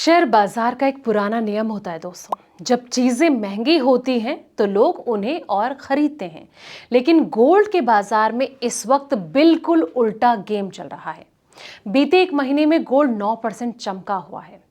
Share बाजार का एक पुराना नियम होता है दोस्तों। जब चीजें महंगी होती हैं तो लोग उन्हें और खरीदते हैं। लेकिन गोल्ड के बाजार में इस वक्त बिल्कुल उल्टा गेम चल रहा है। बीते एक महीने में गोल्ड 9% चमका हुआ है।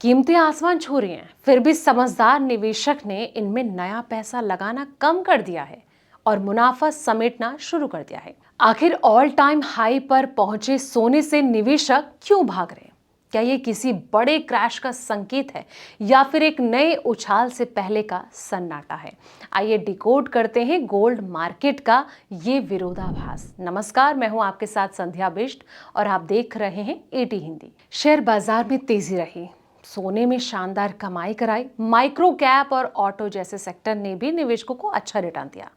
कीमतें आसमान छू रही हैं, फिर भी समझदार निवेशक ने इनमें नया पैसा लगाना कम कर दिया है और मुनाफा समेटना शुरू कर दिया है। आखिर ऑल टाइम हाई पर पहुंचे सोने से निवेशक क्यों भाग रहे हैं? क्या ये किसी बड़े क्रैश का संकेत है या फिर एक नए उछाल से पहले का सन्नाटा है? आइए डिकोड करते हैं गोल्ड मार्केट का ये विरोधाभास। नमस्कार, मैं हूं आपके साथ संध्या बिष्ट और आप देख रहे हैं एटी हिंदी। शेयर बाजार में तेजी रही, सोने में शानदार कमाई कराई, माइक्रो कैप और ऑटो जैसे सेक्टर ने भी निवेशकों को अच्छा रिटर्न दिया।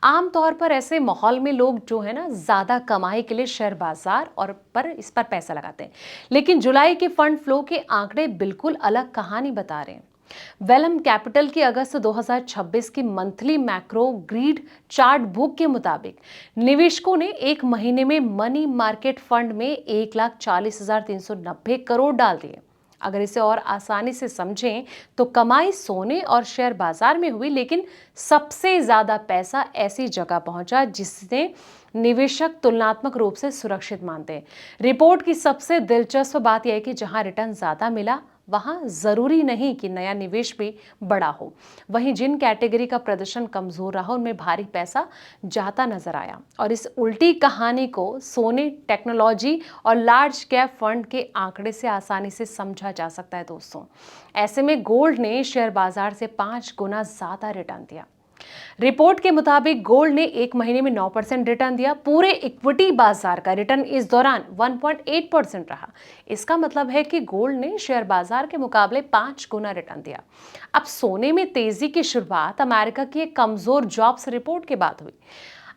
आमतौर पर ऐसे माहौल में लोग जो है ना ज्यादा कमाई के लिए शेयर बाजार और इस पर पैसा लगाते हैं। लेकिन जुलाई के फंड फ्लो के आंकड़े बिल्कुल अलग कहानी बता रहे हैं। वेलम कैपिटल की अगस्त 2026 की monthly macro grid chart book के मुताबिक निवेशकों ने एक महीने में मनी मार्केट फंड में 1,40,390 करोड़ डाल दिए। अगर इसे और आसानी से समझें तो कमाई सोने और शेयर बाजार में हुई, लेकिन सबसे ज्यादा पैसा ऐसी जगह पहुंचा जिसने निवेशक तुलनात्मक रूप से सुरक्षित मानते हैं। रिपोर्ट की सबसे दिलचस्प बात यह है कि जहां रिटर्न ज्यादा मिला वहां जरूरी नहीं कि नया निवेश भी बड़ा हो। वहीं जिन कैटेगरी का प्रदर्शन कमजोर रहा उनमें भारी पैसा जाता नजर आया। और इस उल्टी कहानी को सोने, टेक्नोलॉजी और लार्ज कैप फंड के आंकड़े से आसानी से समझा जा सकता है दोस्तों। ऐसे में गोल्ड ने शेयर बाजार से 5 गुना ज्यादा रिटर्न दिया। रिपोर्ट के मुताबिक गोल्ड ने एक महीने में 9% रिटर्न दिया। पूरे इक्विटी बाजार का रिटर्न इस दौरान 1.8% रहा। इसका मतलब है कि गोल्ड ने शेयर बाजार के मुकाबले 5 गुना रिटर्न दिया। अब सोने में तेजी की शुरुआत अमेरिका की एक कमजोर जॉब्स रिपोर्ट के बाद हुई।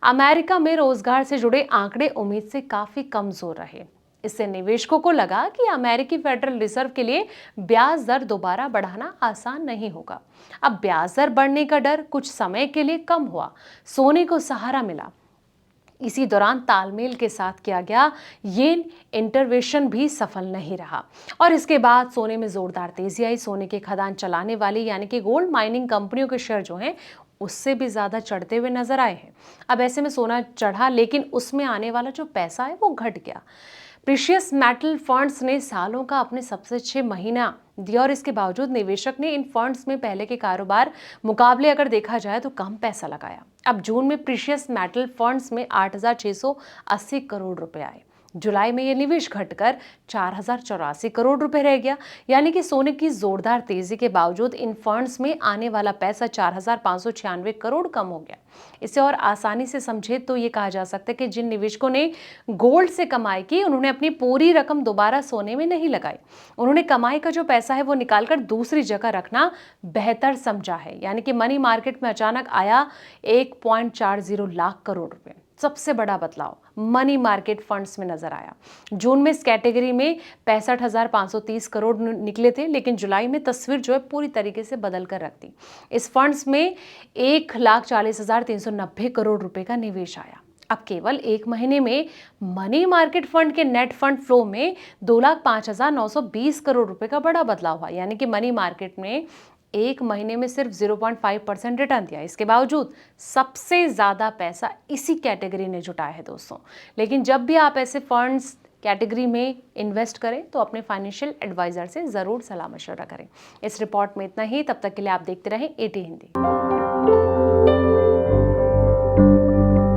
अमेरिका में रोजगार से जुड़े आंकड़े उम्मीद से काफी कमजोर रहे। इससे निवेशकों को लगा कि अमेरिकी फेडरल रिजर्व के लिए ब्याज दर दोबारा बढ़ाना आसान नहीं होगा। अब ब्याज दर बढ़ने का डर कुछ समय के लिए कम हुआ, सोने को सहारा मिला। इसी दौरान तालमेल के साथ किया गया येन इंटरवेंशन भी सफल नहीं रहा और इसके बाद सोने में जोरदार तेजी आई। सोने के खदान चलाने वाली यानी कि गोल्ड माइनिंग कंपनियों के शेयर जो हैं उससे भी ज्यादा चढ़ते हुए नजर आए हैं। अब ऐसे में सोना चढ़ा, लेकिन उसमें आने वाला जो पैसा है वो घट गया। प्रीशियस मेटल फंड्स ने सालों का अपने सबसे अच्छे महीना दिया और इसके बावजूद निवेशक ने इन फंड्स में पहले के कारोबार मुकाबले अगर देखा जाए तो कम पैसा लगाया। अब जून में प्रीशियस मेटल फंड्स में 8,680 करोड़ रुपए आए। जुलाई में यह निवेश घटकर 4,084 करोड़ रुपए रह गया। यानी कि सोने की जोरदार तेजी के बावजूद इन फंड्स में आने वाला पैसा 4,596 करोड़ कम हो गया। इसे और आसानी से समझे तो ये कहा जा सकता है कि जिन निवेशकों ने गोल्ड से कमाई की उन्होंने अपनी पूरी रकम दोबारा सोने में नहीं लगाई। उन्होंने कमाई का जो पैसा है वो निकालकर दूसरी जगह रखना बेहतर समझा है। यानी कि मनी मार्केट में अचानक आया 1.40 लाख करोड़ रुपए। सबसे बड़ा बदलाव मनी मार्केट फंड्स में नजर आया। जून में इस कैटेगरी में 65,530 करोड़ निकले थे, लेकिन जुलाई में तस्वीर जो है पूरी तरीके से बदल कर रख दी। इस फंड्स में 1,40,390 करोड़ रुपए का निवेश आया। अब केवल एक महीने में मनी मार्केट फंड के नेट फंड फ्लो में 2,05,920 करोड़ रुपए का बड़ा बदलाव हुआ। यानी कि मनी मार्केट में एक महीने में सिर्फ 0.5% रिटर्न दिया। इसके बावजूद सबसे ज्यादा पैसा इसी कैटेगरी ने जुटाया है दोस्तों। लेकिन जब भी आप ऐसे फंड्स कैटेगरी में इन्वेस्ट करें तो अपने फाइनेंशियल एडवाइजर से जरूर सलाह मशवरा करें। इस रिपोर्ट में इतना ही। तब तक के लिए आप देखते रहें एटी हिंदी।